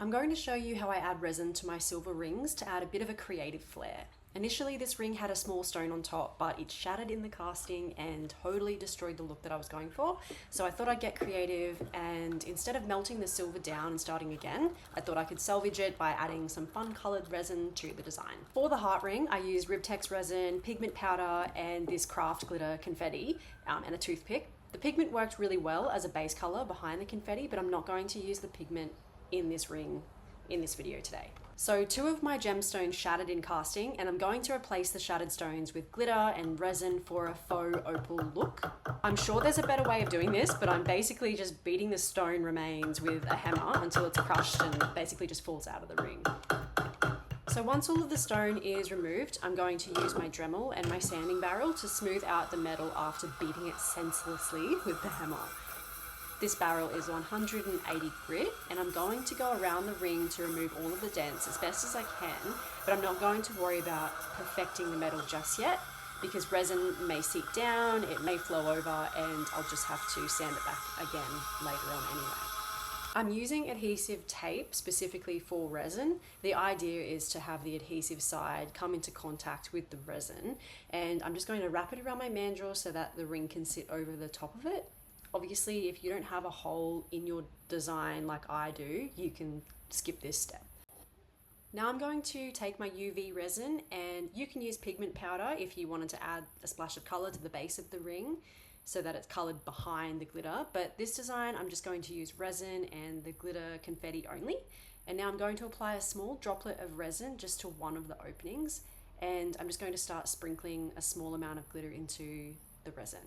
I'm going to show you how I add resin to my silver rings to add a bit of a creative flair. Initially, this ring had a small stone on top, but it shattered in the casting and totally destroyed the look that I was going for. So I thought I'd get creative, and instead of melting the silver down and starting again, I thought I could salvage it by adding some fun colored resin to the design. For the heart ring, I used Ribtex resin, pigment powder, and this craft glitter confetti, and a toothpick. The pigment worked really well as a base color behind the confetti, but I'm not going to use the pigment in this ring in this video today. So 2 of my gemstones shattered in casting, and I'm going to replace the shattered stones with glitter and resin for a faux opal look. I'm sure there's a better way of doing this, but I'm basically just beating the stone remains with a hammer until it's crushed and basically just falls out of the ring. So once all of the stone is removed, I'm going to use my Dremel and my sanding barrel to smooth out the metal after beating it senselessly with the hammer. This barrel is 180 grit, and I'm going to go around the ring to remove all of the dents as best as I can, but I'm not going to worry about perfecting the metal just yet because resin may seep down, it may flow over, and I'll just have to sand it back again later on anyway. I'm using adhesive tape specifically for resin. The idea is to have the adhesive side come into contact with the resin, and I'm just going to wrap it around my mandrel so that the ring can sit over the top of it. Obviously, if you don't have a hole in your design like I do, you can skip this step. Now I'm going to take my UV resin, and you can use pigment powder if you wanted to add a splash of color to the base of the ring so that it's colored behind the glitter. But this design, I'm just going to use resin and the glitter confetti only. And now I'm going to apply a small droplet of resin just to one of the openings. And I'm just going to start sprinkling a small amount of glitter into the resin.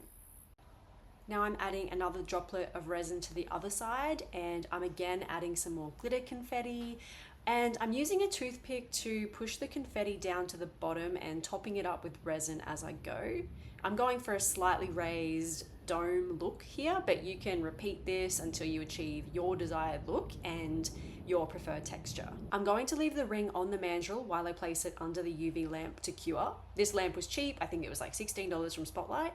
Now I'm adding another droplet of resin to the other side, and I'm again adding some more glitter confetti, and I'm using a toothpick to push the confetti down to the bottom and topping it up with resin as I go. I'm going for a slightly raised dome look here, but you can repeat this until you achieve your desired look and your preferred texture. I'm going to leave the ring on the mandrel while I place it under the UV lamp to cure. This lamp was cheap. I think it was like $16 from Spotlight.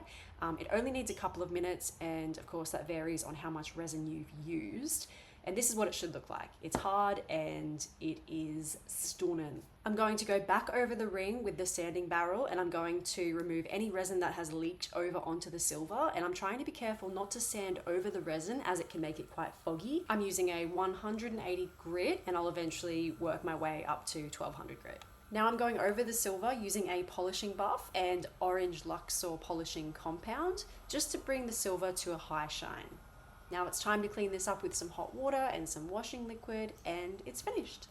It only needs a couple of minutes, and of course that varies on how much resin you've used. And this is what it should look like. It's hard and it is stunning. I'm going to go back over the ring with the sanding barrel, and I'm going to remove any resin that has leaked over onto the silver. And I'm trying to be careful not to sand over the resin as it can make it quite foggy. I'm using a 180 grit, and I'll eventually work my way up to 1200 grit. Now I'm going over the silver using a polishing buff and orange Luxor polishing compound just to bring the silver to a high shine. Now it's time to clean this up with some hot water and some washing liquid, and it's finished.